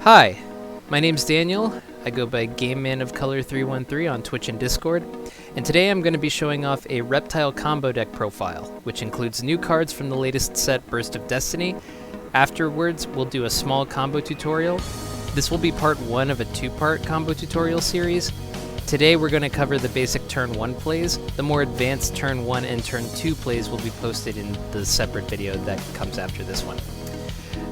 Hi, my name's Daniel. I go by GameManOfColor313 on Twitch and Discord, and today I'm going to be showing off a Reptile combo deck profile, which includes new cards from the latest set Burst of Destiny. Afterwards, we'll do a small combo tutorial. This will be part 1 of a 2-part combo tutorial series. Today we're going to cover the basic turn 1 plays. The more advanced turn 1 and turn 2 plays will be posted in the separate video that comes after this one.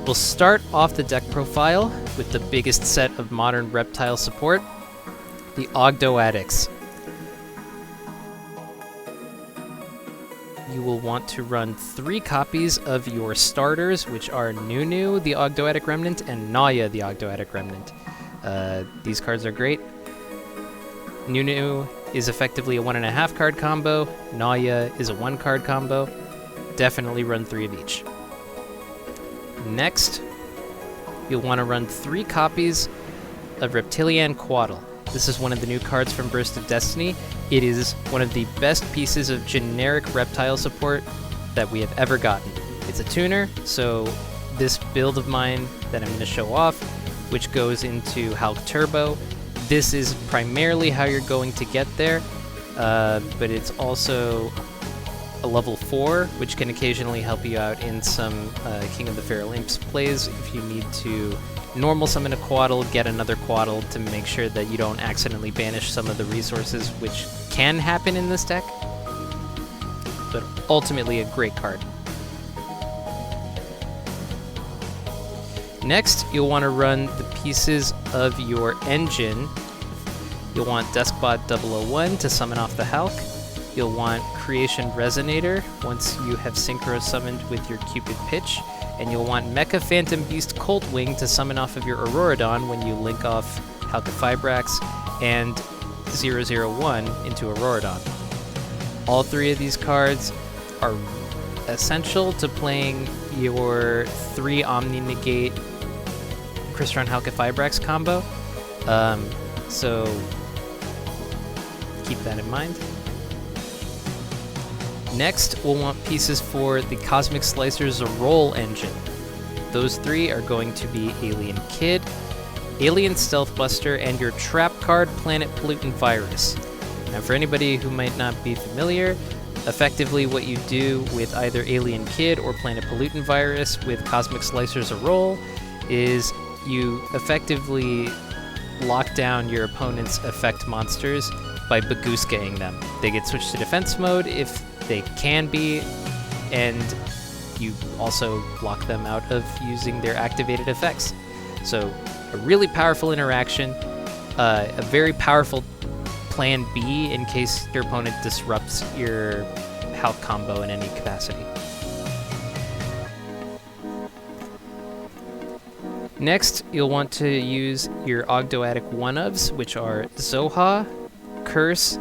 We'll start off the deck profile with the biggest set of modern Reptile support, the Ogdoadics. You will want to run 3 copies of your starters, which are Nunu, the Ogdoadic Remnant, and Nauya, the Ogdoadic Remnant. These cards are great. Nunu is effectively a 1.5 card combo. Nauya is a 1 card combo. Definitely run 3 of each. Next, you'll want to run 3 copies of Reptile Coatl. This is one of the new cards from Burst of Destiny. It is one of the best pieces of generic Reptile support that we have ever gotten. It's a tuner, so this build of mine that I'm going to show off, which goes into Halq Turbo, this is primarily how you're going to get there, but it's also a level 4, which can occasionally help you out in some King of the Feral Imps plays if you need to normal summon a Coatl, get another Coatl to make sure that you don't accidentally banish some of the resources, which can happen in this deck, but ultimately a great card. Next, you'll want to run the pieces of your engine. You'll want Deskbot 001 to summon off the Halq. You'll want Creation Resonator once you have Synchro summoned with your Cupid Pitch, and you'll want Mecha Phantom Beast Colt Wing to summon off of your Auroradon when you link off Halqifibrax and 001 into Auroradon. All 3 of these cards are essential to playing your 3 omni-negate Crystron Halqifibrax combo, so keep that in mind. Next, we'll want pieces for the Cosmic Slicer Zer'oll engine. Those 3 are going to be Alien Kid, Alien Stealth Buster, and your trap card, Planet Pollutant Virus. Now, for anybody who might not be familiar, effectively what you do with either Alien Kid or Planet Pollutant Virus with Cosmic Slicer Zer'oll is you effectively lock down your opponent's effect monsters by Bagooskaing them. They get switched to defense mode if they can be, and you also lock them out of using their activated effects. So a really powerful interaction, a very powerful plan B in case your opponent disrupts your Halq combo in any capacity. Next, you'll want to use your Ogdoadic 1-ofs, which are Zoha, Curse,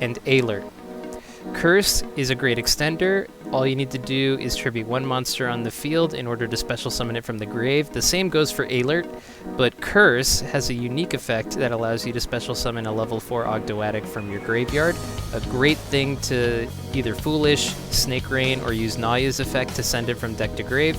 and Alert. Curse is a great extender. All you need to do is tribute 1 monster on the field in order to special summon it from the grave. The same goes for Alert, but Curse has a unique effect that allows you to special summon a level 4 Ogdoadic from your graveyard. A great thing to either Foolish, Snake Rain, or use Nauya's effect to send it from deck to grave,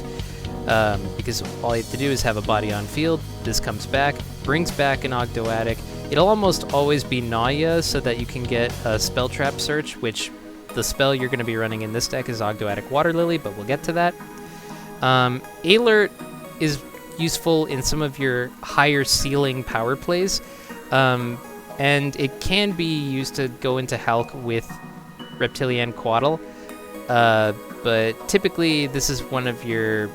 because all you have to do is have a body on field. This comes back, brings back an Ogdoadic. It'll almost always be Nauya so that you can get a Spell Trap Search, which the spell you're going to be running in this deck is Ogdoadic Water Lily, but we'll get to that. Alert is useful in some of your higher ceiling power plays, and it can be used to go into Halq with Reptile Coatl, but typically this is one of your,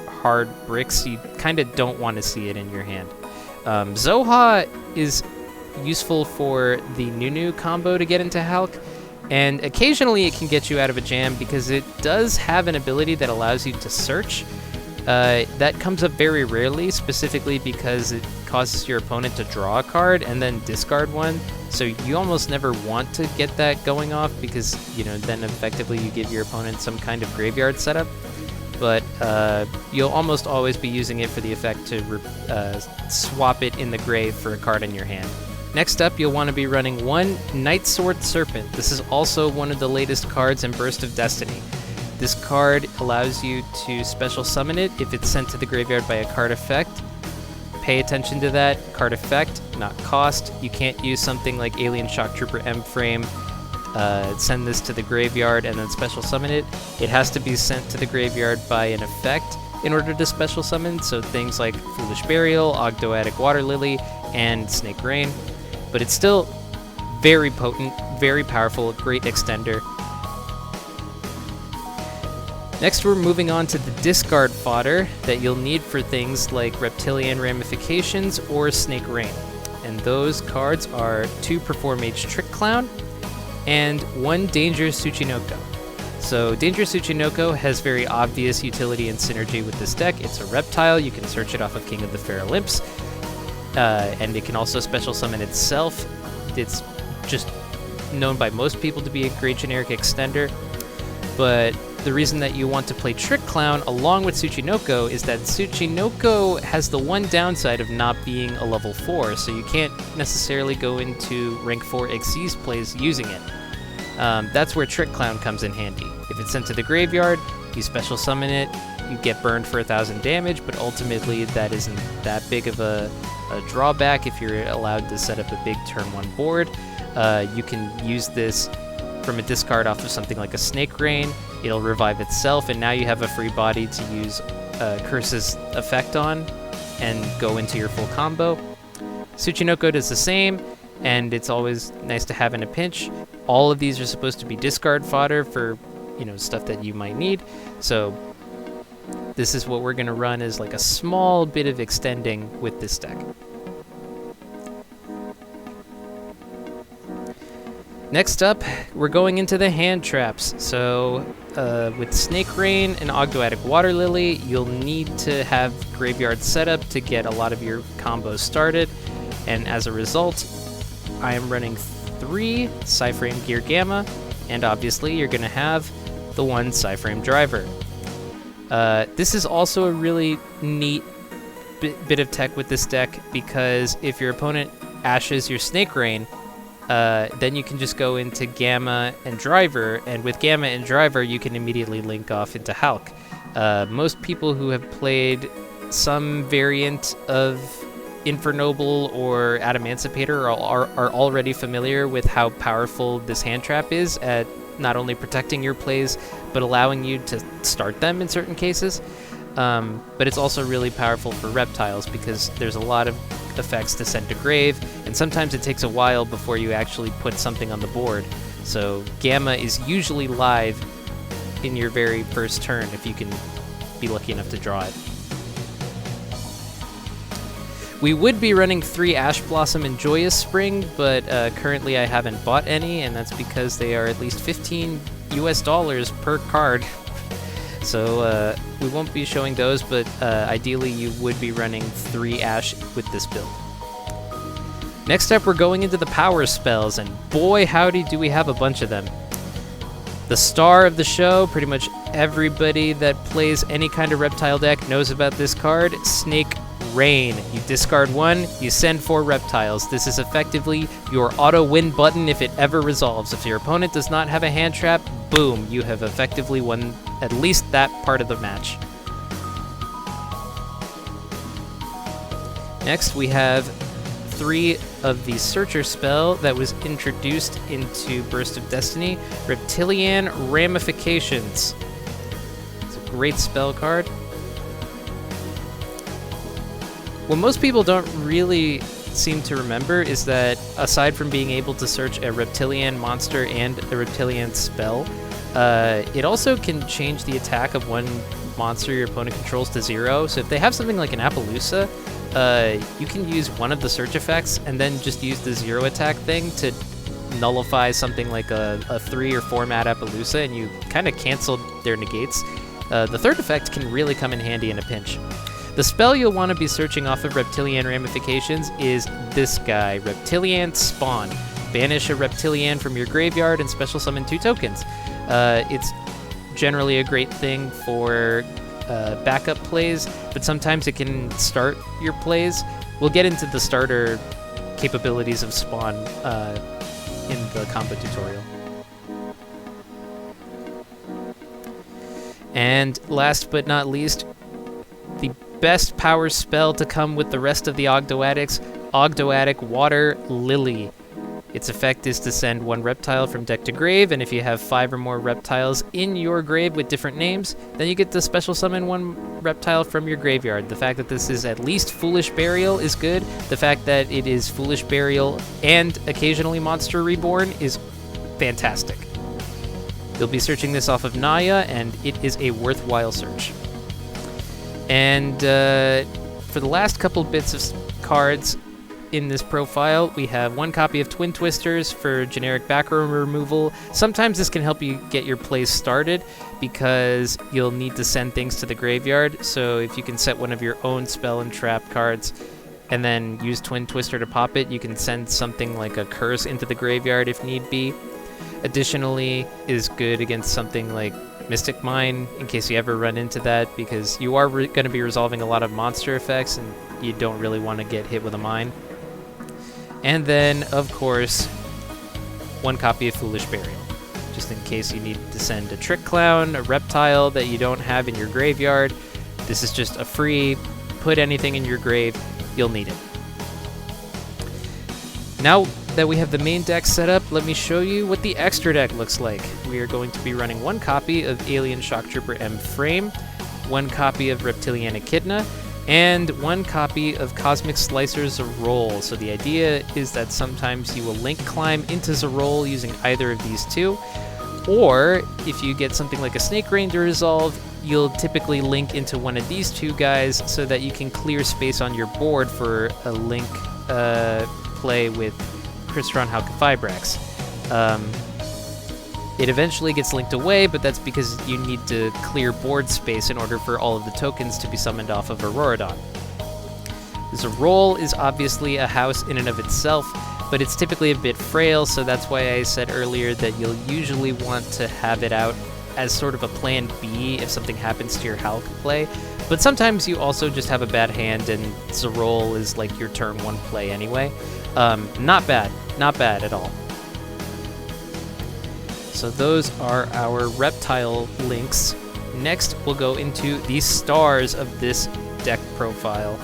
hard bricks. You kind of don't want to see it in your hand. Zoha is useful for the Nunu combo to get into Halq, and occasionally it can get you out of a jam because it does have an ability that allows you to search. That comes up very rarely, specifically because it causes your opponent to draw a card and then discard one, so you almost never want to get that going off because, then effectively you give your opponent some kind of graveyard setup. But you'll almost always be using it for the effect to swap it in the grave for a card in your hand. Next up, you'll want to be running 1 Nightsword Serpent. This is also one of the latest cards in Burst of Destiny. This card allows you to special summon it if it's sent to the graveyard by a card effect. pay attention to that. Card effect, not cost. You can't use something like Alien Shock Trooper M-Frame, send this to the graveyard, and then special summon it. It has to be sent to the graveyard by an effect in order to special summon, so things like Foolish Burial, Ogdoadic Water Lily, and Snake Rain. But it's still very potent, very powerful, great extender. Next, we're moving on to the discard fodder that you'll need for things like Reptilian Ramifications or Snake Rain. And those cards are 2 Perform Age Trick Clown and 1 Dangerous Tsuchinoko. So Dangerous Tsuchinoko has very obvious utility and synergy with this deck. It's a reptile, you can search it off of King of the Feral Imps, and it can also special summon itself. It's just known by most people to be a great generic extender, but the reason that you want to play Trick Clown along with Tsuchinoko is that Tsuchinoko has the one downside of not being a level 4, so you can't necessarily go into rank 4 Xyz plays using it. That's where Trick Clown comes in handy. If it's sent to the graveyard, you special summon it, you get burned for 1,000 damage, but ultimately that isn't that big of a drawback if you're allowed to set up a big turn 1 board. You can use this from a discard off of something like a Snake Rain. It'll revive itself, and now you have a free body to use Curse's effect on and go into your full combo. Tsuchinoko does the same, and it's always nice to have in a pinch. All of these are supposed to be discard fodder for, you know, stuff that you might need. So this is what we're going to run as like a small bit of extending with this deck. Next up, we're going into the hand traps. So with Snake Rain and Ogdoadic Water Lily, you'll need to have graveyard setup to get a lot of your combos started. And as a result, I am running 3 Psyframe Gear Gamma, and obviously you're going to have the 1 Psyframe Driver. This is also a really neat bit of tech with this deck, because if your opponent ashes your Snake Rain, then you can just go into Gamma and Driver, and with Gamma and Driver you can immediately link off into Halq. Most people who have played some variant of Infernoble or Adamancipator are already familiar with how powerful this hand trap is at not only protecting your plays, but allowing you to start them in certain cases. But it's also really powerful for reptiles because there's a lot of effects to send to grave, and sometimes it takes a while before you actually put something on the board. So Gamma is usually live in your very first turn if you can be lucky enough to draw it. We would be running 3 Ash Blossom and Joyous Spring, but currently I haven't bought any, and that's because they are at least $15 US per card. So we won't be showing those, but ideally you would be running 3 Ash with this build. Next up, we're going into the power spells, and boy howdy do we have a bunch of them. The star of the show, pretty much everybody that plays any kind of reptile deck knows about this card, Snake Rain. You discard 1, you send 4 reptiles. This is effectively your auto win button if it ever resolves. If your opponent does not have a hand trap, boom, you have effectively won at least that part of the match. Next, we have 3 of the Searcher spell that was introduced into Burst of Destiny, Reptilian Ramifications. It's a great spell card. What most people don't really seem to remember is that aside from being able to search a reptilian monster and a reptilian spell, it also can change the attack of one monster your opponent controls to 0. So if they have something like an Appaloosa, you can use one of the search effects and then just use the 0 attack thing to nullify something like a 3 or 4 mat Appaloosa, and you kind of cancel their negates. The third effect can really come in handy in a pinch. The spell you'll want to be searching off of Reptilian Ramifications is this guy, Reptilian Spawn. Banish a Reptilian from your graveyard and special summon 2 tokens. It's generally a great thing for backup plays, but sometimes it can start your plays. We'll get into the starter capabilities of Spawn in the combo tutorial. And last but not least, the best power spell to come with the rest of the Ogdoadics, Ogdoadic Water Lily. Its effect is to send 1 reptile from deck to grave, and if you have 5 or more reptiles in your grave with different names, then you get to special summon 1 reptile from your graveyard. The fact that this is at least Foolish Burial is good. The fact that it is Foolish Burial and occasionally Monster Reborn is fantastic. You'll be searching this off of Nauya, and it is a worthwhile search. And for the last couple bits of cards in this profile, we have 1 copy of Twin Twisters for generic back row removal. Sometimes this can help you get your plays started because you'll need to send things to the graveyard. So if you can set one of your own spell and trap cards and then use Twin Twister to pop it, you can send something like a curse into the graveyard if need be. Additionally, is good against something like Mystic Mine in case you ever run into that, because you are going to be resolving a lot of monster effects and you don't really want to get hit with a mine. And then, of course, 1 copy of Foolish Burial, just in case you need to send a Trick Clown, a Reptile that you don't have in your graveyard. This is just a free, put anything in your grave, you'll need it. Now that we have the main deck set up, let me show you what the extra deck looks like. We are going to be running 1 copy of Alien Shock Trooper M Frame, 1 copy of Reptilian Echidna, and 1 copy of Cosmic Slicer Zer'oll. So the idea is that sometimes you will link climb into Zer'oll using either of these 2, or if you get something like a Snake Rain to resolve, you'll typically link into one of these 2 guys so that you can clear space on your board for a link play with Crystron Halq Fibrax. It eventually gets linked away, but that's because you need to clear board space in order for all of the tokens to be summoned off of Auroradon. Zer'oll is obviously a house in and of itself, but it's typically a bit frail, so that's why I said earlier that you'll usually want to have it out as sort of a plan B if something happens to your Halq play. But sometimes you also just have a bad hand and Zer'oll is like your turn 1 play anyway. Not bad at all. So those are our reptile links. Next, we'll go into the stars of this deck profile.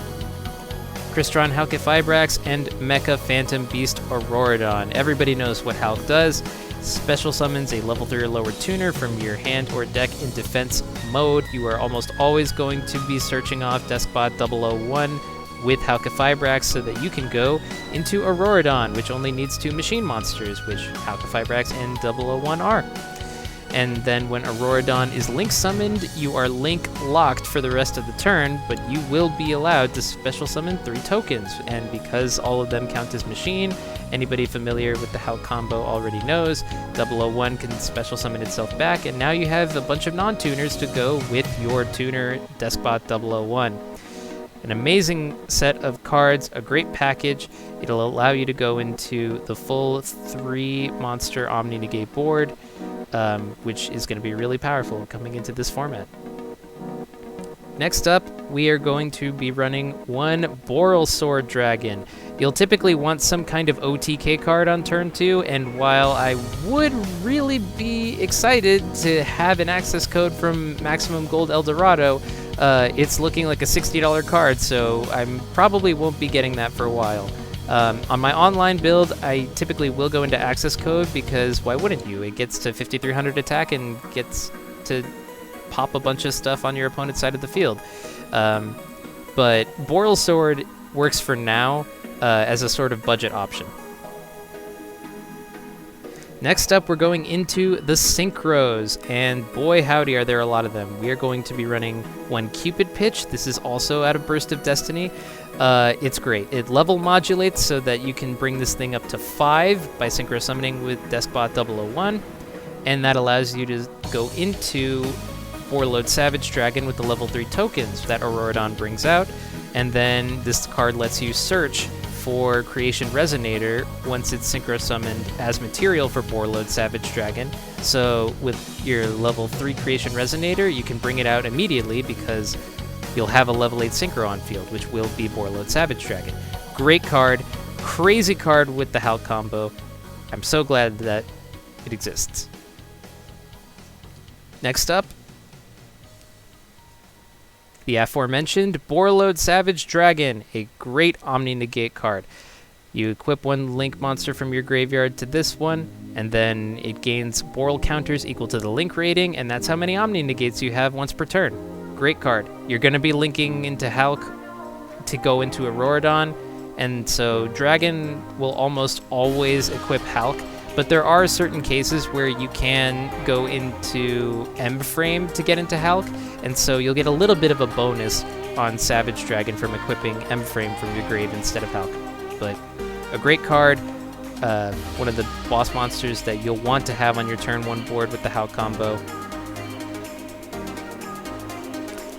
Crystron Halq Fibrax and Mecha Phantom Beast Auroradon. Everybody knows what Halq does. Special summons a level 3 or lower tuner from your hand or deck in defense mode. You are almost always going to be searching off Deskbot 001 with Halq Fibrax so that you can go into Auroradon, which only needs 2 machine monsters, which Halq Fibrax and 001 are. And then when Auroradon is link summoned, you are link locked for the rest of the turn, but you will be allowed to special summon 3 tokens. And because all of them count as machine, anybody familiar with the Halq combo already knows, 001 can special summon itself back, and now you have a bunch of non-tuners to go with your tuner, Deskbot 001. An amazing set of cards, a great package. It'll allow you to go into the full 3 monster omni-negate board, which is going to be really powerful coming into this format. Next up, we are going to be running 1 Borreload Dragon. You'll typically want some kind of OTK card on turn 2, and while I would really be excited to have an access code from Maximum Gold Eldorado, it's looking like a $60 card, so I probably won't be getting that for a while. On my online build, I typically will go into access code because why wouldn't you? It gets to 5300 attack and gets to pop a bunch of stuff on your opponent's side of the field. But Borreload works for now as a sort of budget option. Next up, we're going into the Synchros, and boy howdy are there a lot of them. We are going to be running 1 Cupid Pitch. This is also out of Burst of Destiny. It's great. It level modulates so that you can bring this thing up to 5 by synchro summoning with Deskbot 001, and that allows you to go into Borreload Savage Dragon with the level 3 tokens that Auroradon brings out, and then this card lets you search for Creation Resonator once it's synchro summoned as material for Borreload Savage Dragon. So with your level 3 Creation Resonator, you can bring it out immediately because you'll have a level 8 synchro on field, which will be Borreload Savage Dragon. Great card, crazy card with the Halq combo. I'm so glad that it exists. Next up, the aforementioned Borreload Savage Dragon, a great omni-negate card. You equip one link monster from your graveyard to this one, and then it gains Borrel counters equal to the link rating, and that's how many omni-negates you have once per turn. Great card. You're going to be linking into Halq to go into Auroradon, and so Dragon will almost always equip Halq, but there are certain cases where you can go into M-Frame to get into Halq, and so you'll get a little bit of a bonus on Savage Dragon from equipping M-Frame from your grave instead of Halq. But a great card, one of the boss monsters that you'll want to have on your turn 1 board with the Halq combo.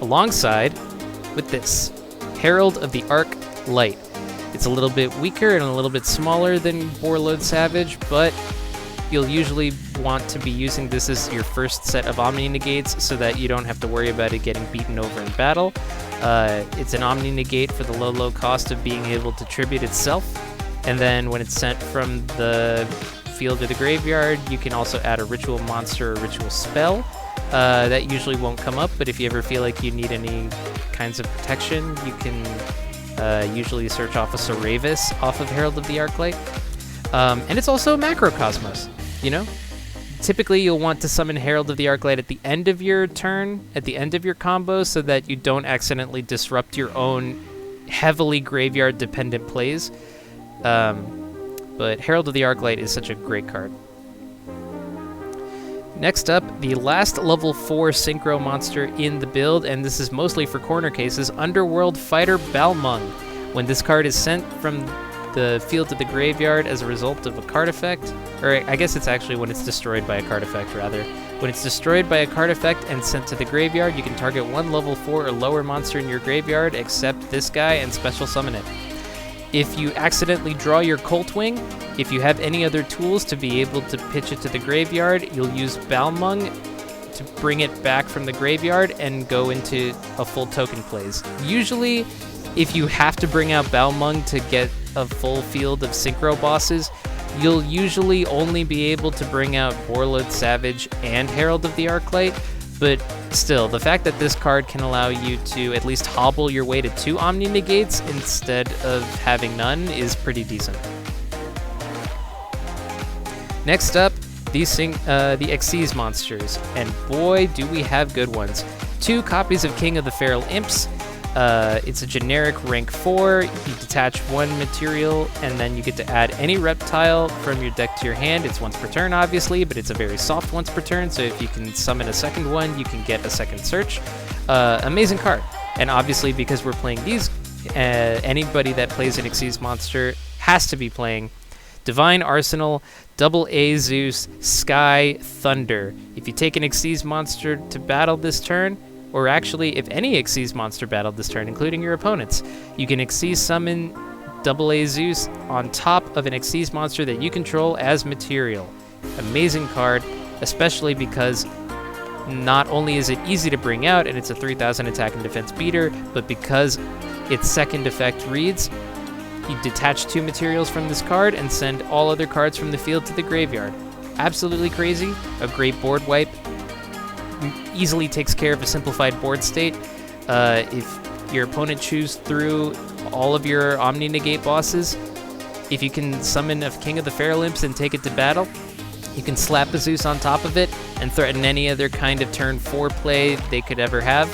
Alongside with this, Herald of the Arc Light. It's a little bit weaker and a little bit smaller than Borreload Savage, but you'll usually want to be using this as your first set of omni-negates so that you don't have to worry about it getting beaten over in battle. It's an omni-negate for the low cost of being able to tribute itself, and then when it's sent from the field to the graveyard, you can also add a ritual monster or ritual spell. That usually won't come up, but if you ever feel like you need any kinds of protection, you can usually search off a Saravis off of Herald of the Arclight. And it's also a Macrocosmos, you know? Typically, you'll want to summon Herald of the Arclight at the end of your turn, at the end of your combo, so that you don't accidentally disrupt your own heavily graveyard-dependent plays. But Herald of the Arclight is such a great card. Next up, the last level 4 synchro monster in the build, and this is mostly for corner cases, Underworld Fighter Balmung. When this card is sent from the field to the graveyard as a result of a card effect, or I guess it's actually when it's destroyed by a card effect, rather. When it's destroyed by a card effect and sent to the graveyard, you can target one level 4 or lower monster in your graveyard, except this guy, and special summon it. If you accidentally draw your Coltwing, if you have any other tools to be able to pitch it to the graveyard, you'll use Balmung to bring it back from the graveyard and go into a full token plays. Usually, if you have to bring out Balmung to get a full field of synchro bosses, you'll usually only be able to bring out Borreload Savage and Herald of the Arclight, but still, the fact that this card can allow you to at least hobble your way to 2 omni-negates instead of having none is pretty decent. Next up, the Xyz monsters, and boy do we have good ones. 2 copies of King of the Feral Imps. It's a generic rank 4, you detach 1 material, and then you get to add any reptile from your deck to your hand. It's once per turn, obviously, but it's a very soft once per turn, so if you can summon a second one, you can get a second search. Amazing card. And obviously, because we're playing these, anybody that plays an Xyz monster has to be playing Divine Arsenal, AA Zeus, Sky, Thunder. If you take an Xyz monster to battle this turn, or actually, if any Xyz monster battled this turn, including your opponents, you can Xyz summon AA Zeus on top of an Xyz monster that you control as material. Amazing card, especially because not only is it easy to bring out, and it's a 3000 attack and defense beater, but because its second effect reads, you detach 2 materials from this card and send all other cards from the field to the graveyard. Absolutely crazy, a great board wipe. Easily takes care of a simplified board state. If your opponent chews through all of your omni-negate bosses, if you can summon a King of the Feral Imps and take it to battle, you can slap a Zeus on top of it and threaten any other kind of turn 4 play they could ever have.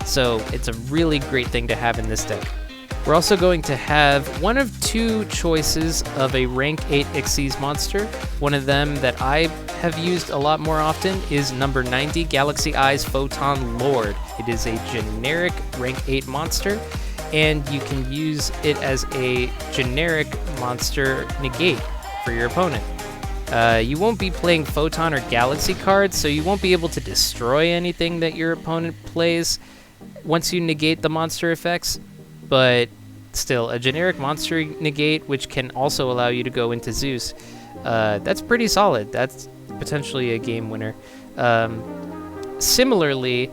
So it's a really great thing to have in this deck. We're also going to have one of 2 choices of a rank 8 Xyz monster. One of them that I have used a lot more often is number 90, Galaxy Eyes Photon Lord. It is a generic rank 8 monster, and you can use it as a generic monster negate for your opponent. You won't be playing Photon or Galaxy cards, so you won't be able to destroy anything that your opponent plays once you negate the monster effects, but still, a generic monster negate, which can also allow you to go into Zeus. That's pretty solid. That's potentially a game winner. Similarly,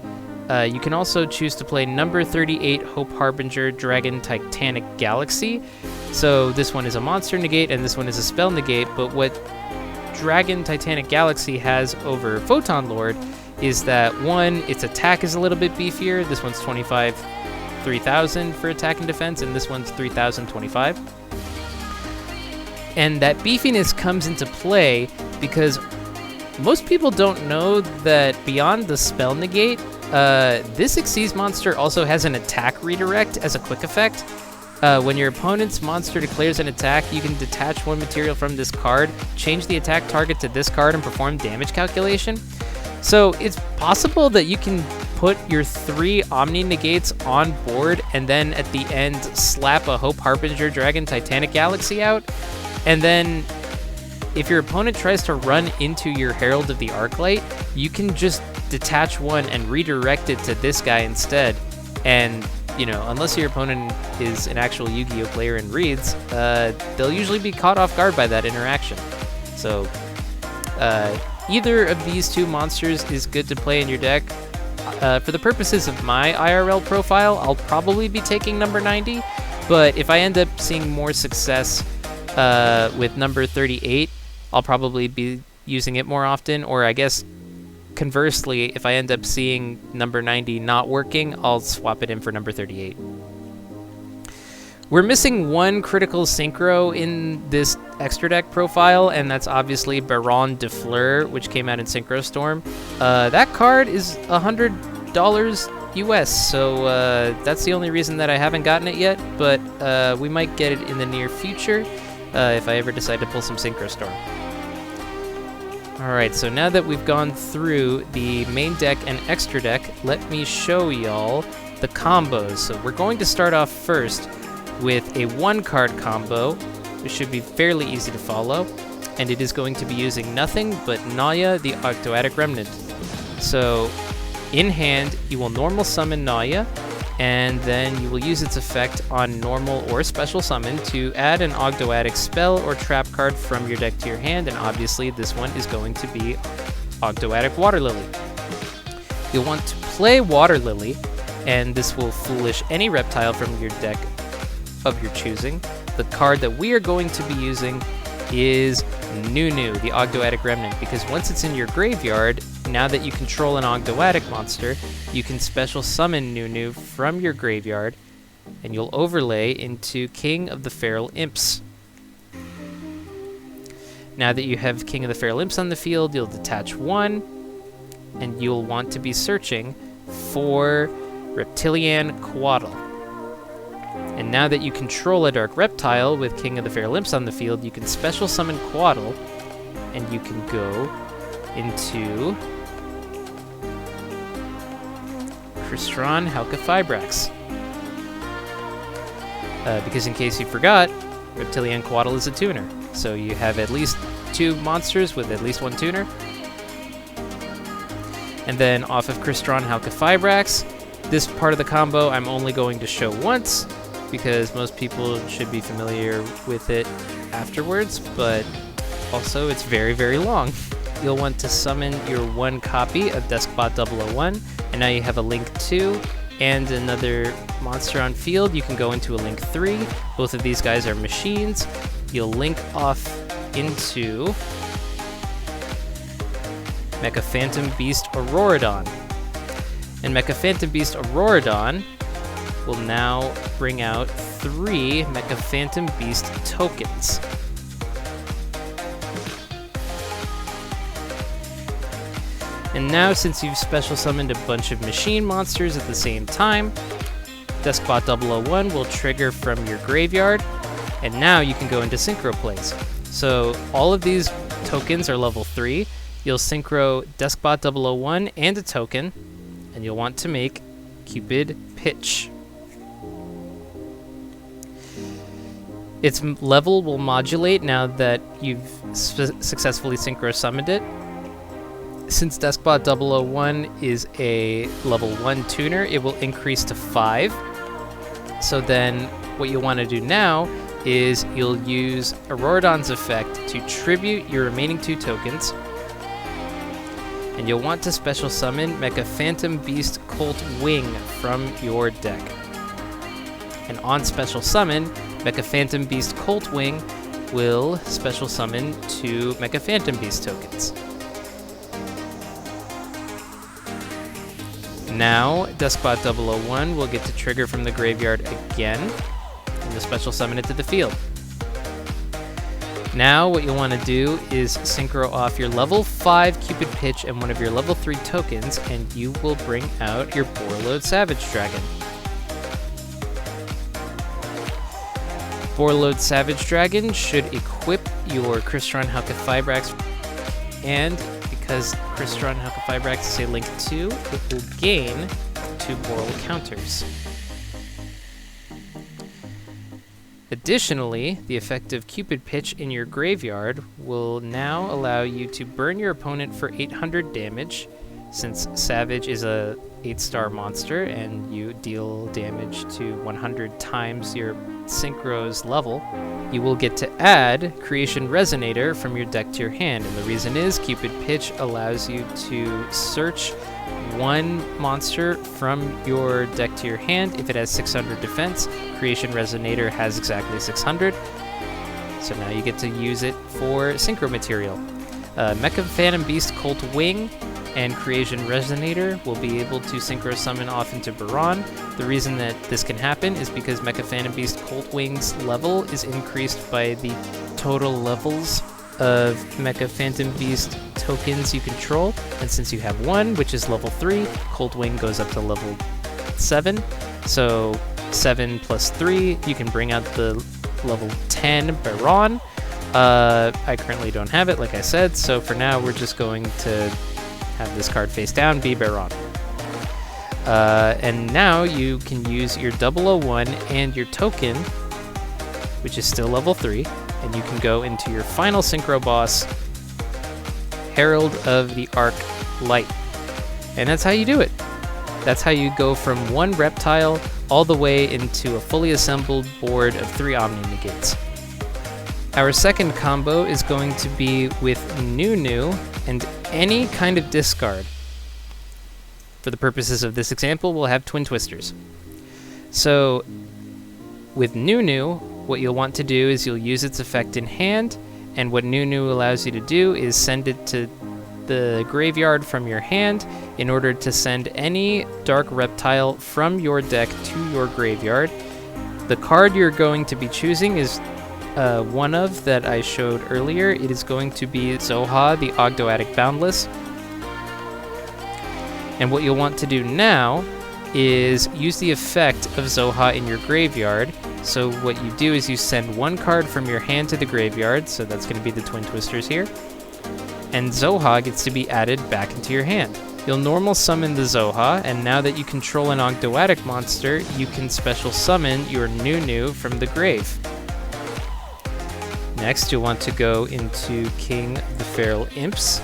you can also choose to play number 38 Hope Harbinger Dragon Titanic Galaxy. So this one is a monster negate and this one is a spell negate, but what Dragon Titanic Galaxy has over Photon Lord is that one, its attack is a little bit beefier. This one's 3,000 for attack and defense, and this one's 3,025. And that beefiness comes into play because most people don't know that beyond the spell negate, this Xyz monster also has an attack redirect as a quick effect. When your opponent's monster declares an attack, you can detach one material from this card, change the attack target to this card, and perform damage calculation. So it's possible that you can put your 3 omni-negates on board and then at the end slap a Hope Harbinger Dragon Titanic Galaxy out. And then if your opponent tries to run into your Herald of the Arclight, you can just detach one and redirect it to this guy instead. And, you know, unless your opponent is an actual Yu-Gi-Oh player and reads, they'll usually be caught off guard by that interaction. So, either of these 2 monsters is good to play in your deck. For the purposes of my IRL profile, I'll probably be taking number 90, but if I end up seeing more success with number 38, I'll probably be using it more often, or I guess conversely, if I end up seeing number 90 not working, I'll swap it in for number 38. We're missing one critical synchro in this extra deck profile, and that's obviously Baronne Borreload, which came out in Synchro Storm. That card is $100 US, so that's the only reason that I haven't gotten it yet, but we might get it in the near future if I ever decide to pull some Synchro Storm. Alright, so now that we've gone through the main deck and extra deck, let me show y'all the combos. So we're going to start off first with a 1-card combo, which should be fairly easy to follow, and it is going to be using nothing but Nauya, the Ogdoadic Remnant. So, in hand, you will normal summon Nauya, and then you will use its effect on normal or special summon to add an Ogdoadic spell or trap card from your deck to your hand, and obviously this one is going to be Ogdoadic Water Lily. You'll want to play Water Lily, and this will foolish any reptile from your deck of your choosing. The card that we are going to be using is Nunu, the Ogdoadic Remnant, because once it's in your graveyard, now that you control an Ogdoadic monster, you can special summon Nunu from your graveyard, and you'll overlay into King of the Feral Imps. Now that you have King of the Feral Imps on the field, you'll detach one, and you'll want to be searching for Reptilian Coatl. And now that you control a Dark Reptile with King of the Feral Imps on the field, you can special summon Coatl, and you can go into Crystron Halq Fibrax. Because in case you forgot, Reptilian Coatl is a tuner. So you have at least 2 monsters with at least 1 tuner. And then off of Crystron Halq Fibrax, this part of the combo I'm only going to show once, because most people should be familiar with it afterwards, but also it's very, very long. You'll want to summon your 1 copy of Deskbot 001, and now you have a Link 2 and another monster on field. You can go into a Link 3. Both of these guys are machines. You'll link off into Mecha Phantom Beast Auroradon. And Mecha Phantom Beast Auroradon will now bring out 3 Mecha Phantom Beast tokens. And now, since you've special summoned a bunch of machine monsters at the same time, Deskbot 001 will trigger from your graveyard, and now you can go into synchro plays. So all of these tokens are level 3. You'll synchro Deskbot 001 and a token, and you'll want to make Cupid Pitch. Its level will modulate now that you've successfully synchro summoned it. Since Deskbot 001 is a level 1 tuner, it will increase to 5. So then what you'll want to do now is you'll use Auroradon's effect to tribute your remaining 2 tokens. And you'll want to special summon Mecha Phantom Beast Colt Wing from your deck. And on special summon, Mecha Phantom Beast Colt Wing will special summon 2 Mecha Phantom Beast tokens. Now, Duskbot 001 will get to trigger from the graveyard again, and you'll special summon it to the field. Now, what you'll want to do is synchro off your level 5 Cupid Pitch and one of your level 3 tokens, and you will bring out your Borreload Savage Dragon. Borreload Savage Dragon should equip your Crystron Halq Fibrax, and because Crystron Halq Fibrax is a link 2, it will gain 2 Borrel counters. Additionally, the effect of Cupid Pitch in your graveyard will now allow you to burn your opponent for 800 damage, since Savage is a 8-star monster and you deal damage to 100 times your Synchro's level. You will get to add Creation Resonator from your deck to your hand, and the reason is Cupid Pitch allows you to search one monster from your deck to your hand if it has 600 defense. Creation Resonator has exactly 600, so now you get to use it for Synchro material. Mecha Phantom Beast Colt Wing and Creation Resonator will be able to Synchro summon off into Baronne. The reason that this can happen is because Mecha Phantom Beast Colt Wing's level is increased by the total levels of Mecha Phantom Beast tokens you control, and since you have one, which is level 3, Colt Wing goes up to level 7, so 7 plus 3, you can bring out the level 10 Baronne. I currently don't have it, like I said, so for now we're just going to have this card face down, be Baronne. And now you can use your 001 and your token, which is still level 3, and you can go into your final Synchro boss, Herald of the Arc Light. And that's how you do it. That's how you go from one Reptile all the way into a fully assembled board of 3 omni-negates. Our second combo is going to be with Nunu and any kind of discard. For the purposes of this example, we'll have Twin Twisters. So, with Nunu, what you'll want to do is you'll use its effect in hand, and what Nunu allows you to do is send it to the graveyard from your hand in order to send any Dark Reptile from your deck to your graveyard. The card you're going to be choosing is one of that I showed earlier. It is going to be Zoha, the Ogdoadic Boundless. And what you'll want to do now is use the effect of Zoha in your graveyard. So what you do is you send one card from your hand to the graveyard, so that's going to be the Twin Twisters here, and Zoha gets to be added back into your hand. You'll normal summon the Zoha, and now that you control an Ogdoadic monster, you can special summon your Nunu from the grave. Next, you'll want to go into King of the Feral Imps.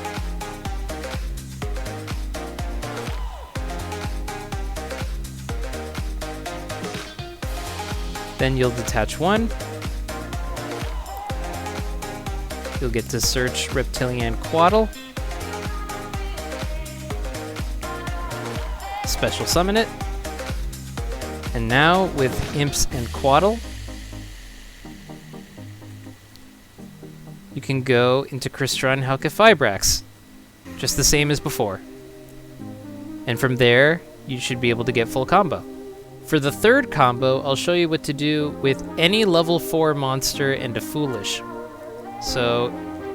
Then you'll detach one. You'll get to search Reptilian Coatl. Special summon it. And now, with Imps and Coatl, you can go into Crystron Halq Fibrax, just the same as before. And from there, you should be able to get full combo. For the third combo, I'll show you what to do with any level 4 monster and a Foolish. So,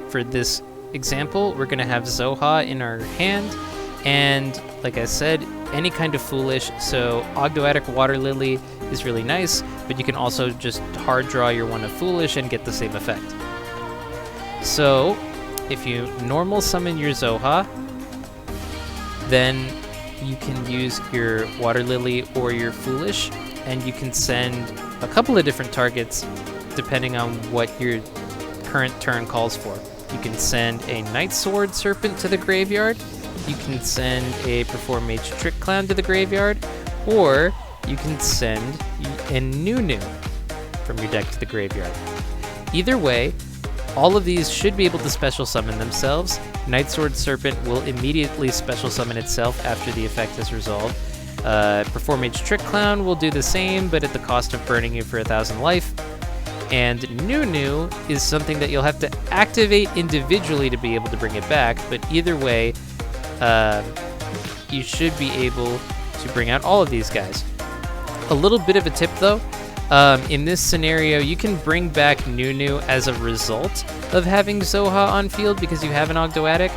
for this example, we're going to have Zoha in our hand, and like I said, any kind of Foolish. So, Ogdoadic Water Lily is really nice, but you can also just hard draw your one of Foolish and get the same effect. So, if you normal summon your Zoha, then you can use your Water Lily or your Foolish, and you can send a couple of different targets depending on what your current turn calls for. You can send a Night Sword Serpent to the graveyard, you can send a Perform Mage Trick Clown to the graveyard, or you can send a Nunu from your deck to the graveyard. Either way, all of these should be able to special summon themselves. Night Sword Serpent will immediately special summon itself after the effect is resolved. Perform Mage Trick Clown will do the same, but at the cost of burning you for 1,000 life. And Nunu is something that you'll have to activate individually to be able to bring it back, but either way, you should be able to bring out all of these guys. A little bit of a tip though, in this scenario you can bring back Nunu as a result of having Zoha on field because you have an Ogdoadic.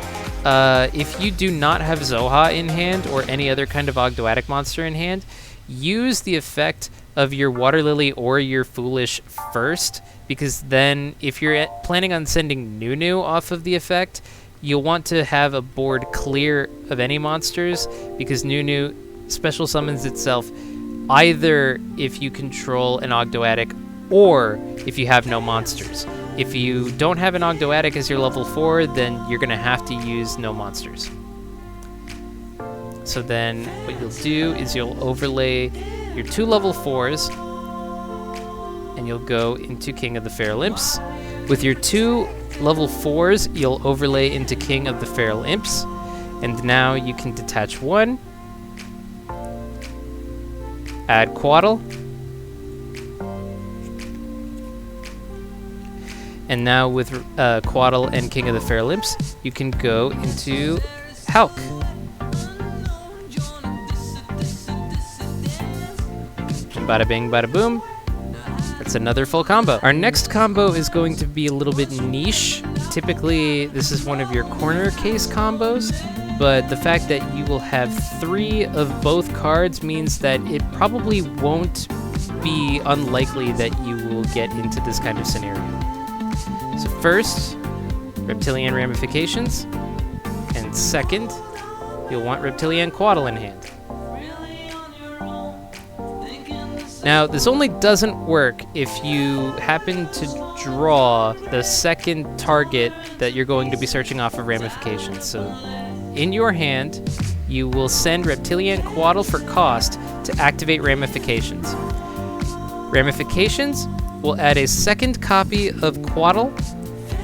If you do not have Zoha in hand or any other kind of Ogdoadic monster in hand, use the effect of your Water Lily or your Foolish first, because then if you're planning on sending Nunu off of the effect, you'll want to have a board clear of any monsters, because Nunu special summons itself either if you control an Ogdoadic or if you have no monsters. If you don't have an Ogdoadic as your level 4, then you're going to have to use no monsters. So then what you'll do is you'll overlay your 2 level 4s, and you'll go into King of the Feral Imps. With your 2 level 4s, you'll overlay into King of the Feral Imps, and now you can detach 1, add Coatl, and now with Coatl and King of the Feral Imps, you can go into Halq. And bada bing, bada boom. That's another full combo. Our next combo is going to be a little bit niche. Typically, this is one of your corner case combos, but the fact that you will have 3 of both cards means that it probably won't be unlikely that you will get into this kind of scenario. So first, Reptilian Ramifications, and second, you'll want Reptilian Coatl in hand. Now, this only doesn't work if you happen to draw the second target that you're going to be searching off of Ramifications. So, in your hand, you will send Reptilian Coatl for cost to activate Ramifications. Ramifications will add a second copy of Coatl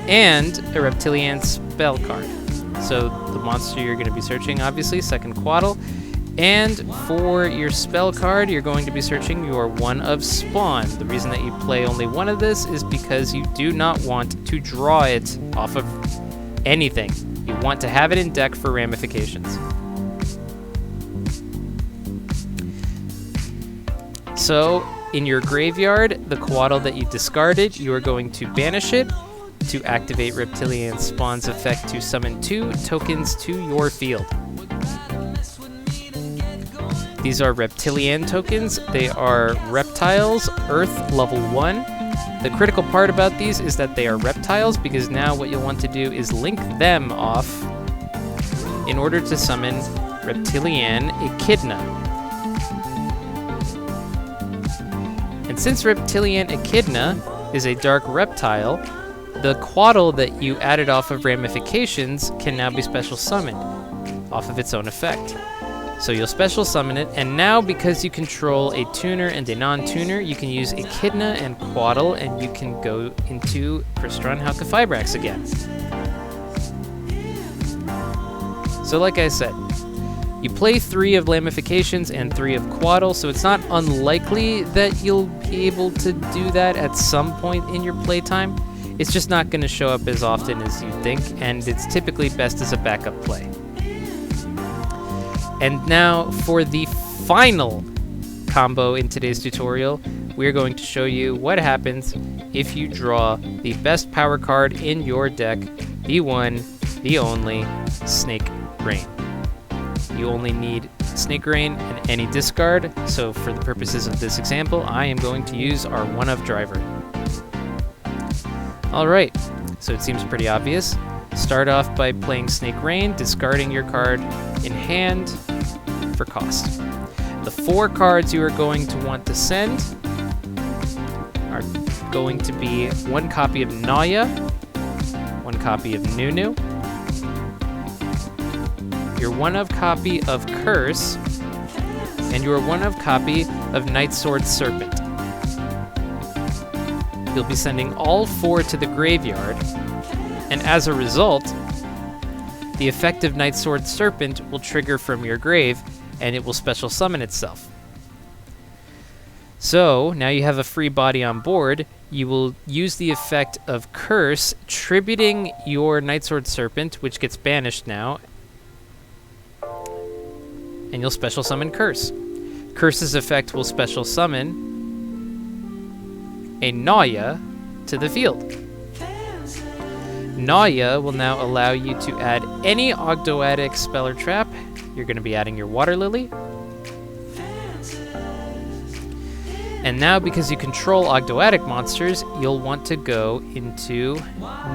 and a Reptilian spell card. So, the monster you're going to be searching, obviously, second Coatl. And for your spell card, you're going to be searching your 1 of Spawn. The reason that you play only 1 of this is because you do not want to draw it off of anything. You want to have it in deck for Ramifications. So, in your graveyard, the Coatl that you discarded, you are going to banish it to activate Reptilian Spawn's effect to summon 2 tokens to your field. These are Reptilian tokens. They are reptiles, Earth level 1. The critical part about these is that they are reptiles, because now what you'll want to do is link them off in order to summon Reptilian Echidna. And since Reptilian Echidna is a dark reptile, the Coatl that you added off of Ramifications can now be special summoned off of its own effect. So you'll special summon it, and now because you control a tuner and a non-tuner, you can use Echidna and Coatl, and you can go into Crystron Halqifibrax again. So like I said, you play 3 of Ramifications and 3 of Coatl, so it's not unlikely that you'll be able to do that at some point in your playtime. It's just not going to show up as often as you think, and it's typically best as a backup play. And now for the final combo in today's tutorial, we're going to show you what happens if you draw the best power card in your deck, the one, the only, Snake Rain. You only need Snake Rain and any discard, so for the purposes of this example, I am going to use our 1 of Driver. Alright, so it seems pretty obvious. Start off by playing Snake Rain, discarding your card in hand for cost. The 4 cards you are going to want to send are going to be 1 copy of Nauya, 1 copy of Nunu, your 1 of copy of Curse, and your 1 of copy of Nightsword Serpent. You'll be sending all 4 to the graveyard, and as a result, the effect of Nightsword Serpent will trigger from your grave, and it will special summon itself. So, now you have a free body on board. You will use the effect of Curse, tributing your Nightsword Serpent, which gets banished now. and you'll special summon Curse. Curse's effect will special summon a Nauya to the field. Nauya will now allow you to add any Ogdoadic spell or trap. You're going to be adding your Water Lily. And now, because you control Ogdoadic monsters, you'll want to go into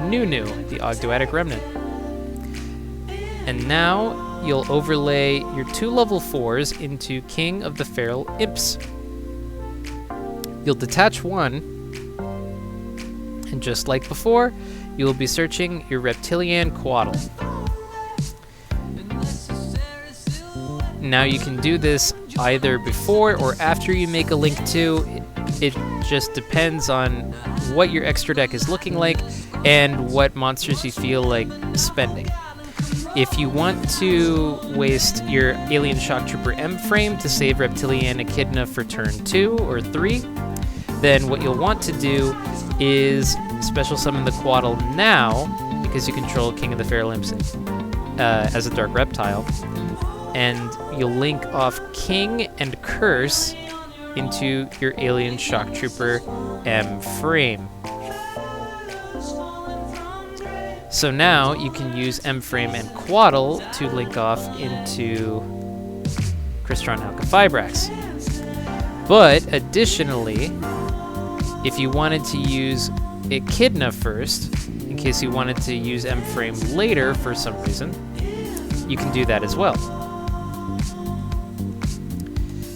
Nunu, the Ogdoadic Remnant. And now, you'll overlay your 2 level 4s into King of the Feral Imps. You'll detach 1, and just like before, you will be searching your Reptilian Coatl. Now you can do this either before or after you make a Link 2. It just depends on what your extra deck is looking like and what monsters you feel like spending. If you want to waste your Alien Shock Trooper M frame to save Reptilian Echidna for turn 2 or 3, then what you'll want to do is special summon the Coatl now, because you control King of the Feral Imps as a Dark Reptile, and you'll link off King and Curse into your Alien Shock Trooper M frame. So now you can use M frame and Coatl to link off into Crystron Alka-Fibrax. But additionally, if you wanted to use Echidna first, in case you wanted to use M frame later for some reason, you can do that as well.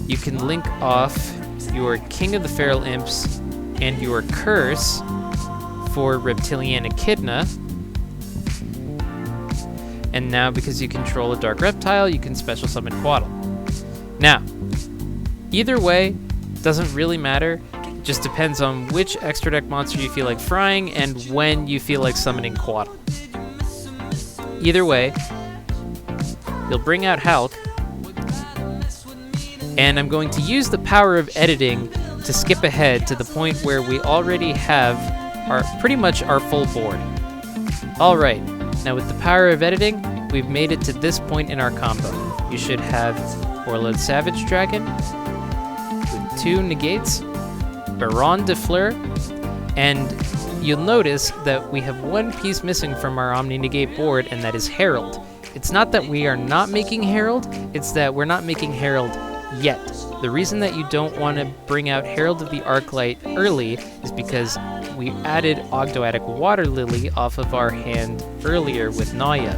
You can link off your King of the Feral Imps and your Curse for Reptilian Echidna. And now, because you control a Dark Reptile, you can special summon Coatl. Now, either way, doesn't really matter. It just depends on which extra deck monster you feel like frying and when you feel like summoning Coatl. Either way, you'll bring out Halq, and I'm going to use the power of editing to skip ahead to the point where we already have pretty much our full board. Alright, now with the power of editing, we've made it to this point in our combo. You should have Borreload Savage Dragon with 2 negates, Baronne Borreload, and you'll notice that we have 1 piece missing from our omni-negate board, and that is Herald. It's not that we are not making Herald, it's that we're not making Herald yet. The reason that you don't want to bring out Herald of the Arclight early is because we added Ogdoadic Water Lily off of our hand earlier with Nauya.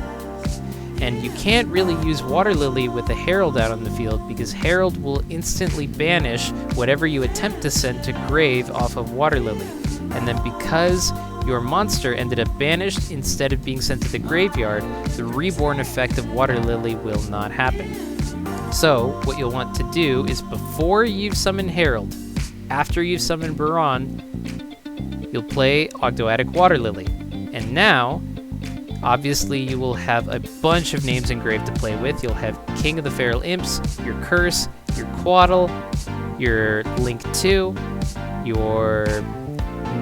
And you can't really use Water Lily with a Herald out on the field because Herald will instantly banish whatever you attempt to send to grave off of Water Lily. And then because your monster ended up banished instead of being sent to the graveyard, the reborn effect of Water Lily will not happen. So, what you'll want to do is before you've summoned Herald, after you've summoned Baronne, you'll play Ogdoadic Water Lily. And now, obviously you will have a bunch of names engraved to play with. You'll have King of the Feral Imps, your Curse, your Coatl, your Link 2, your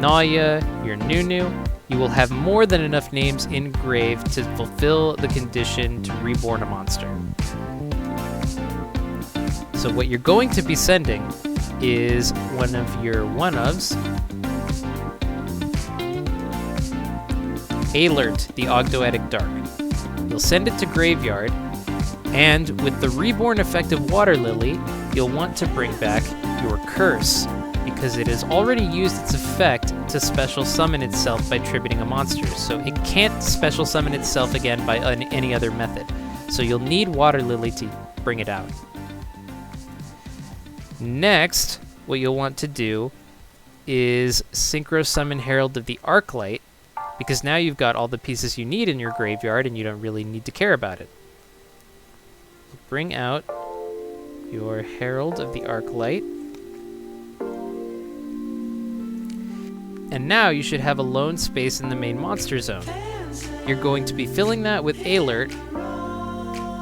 Nauya, your Nunu. You will have more than enough names engraved to fulfill the condition to reborn a monster. So what you're going to be sending is one of your one-ofs, Alert, the Ogdoadic Dark. You'll send it to graveyard, and with the reborn effect of Water Lily, you'll want to bring back your Curse, because it has already used its effect to special summon itself by tributing a monster, so it can't special summon itself again by any other method. So you'll need Water Lily to bring it out. Next, what you'll want to do is synchro summon Herald of the Arclight, because now you've got all the pieces you need in your graveyard and you don't really need to care about it. Bring out your Herald of the Arclight. And now you should have a lone space in the main monster zone. You're going to be filling that with Alert,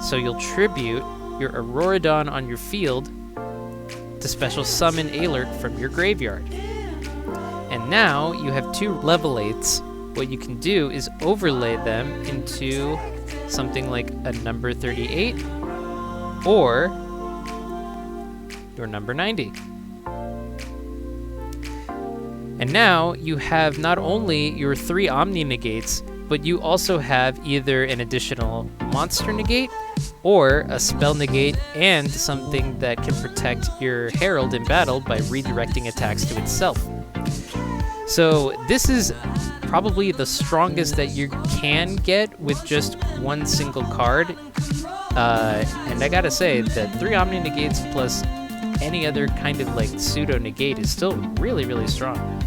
so you'll tribute your Auroradon on your field to special summon Alert from your graveyard. And now you have 2 level 8s. What you can do is overlay them into something like a number 38 or your number 90. And now you have not only your 3 omni-negates, but you also have either an additional monster negate or a spell negate and something that can protect your herald in battle by redirecting attacks to itself. So this is probably the strongest that you can get with just one single card. And I gotta say that 3 omni-negates plus any other kind of like pseudo-negate is still really, really strong.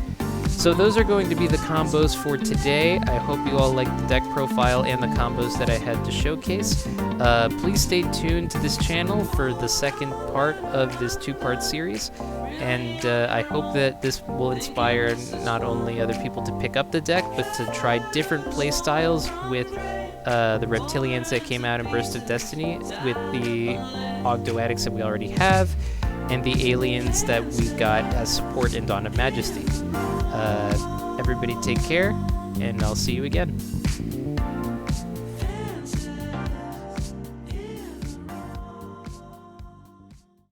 So those are going to be the combos for today. I hope you all liked the deck profile and the combos that I had to showcase. Please stay tuned to this channel for the second part of this 2-part series. And I hope that this will inspire not only other people to pick up the deck, but to try different playstyles with the Reptilians that came out in Burst of Destiny, with the Ogdoadics that we already have, and the aliens that we got as support in Dawn of Majesty. Everybody take care, and I'll see you again.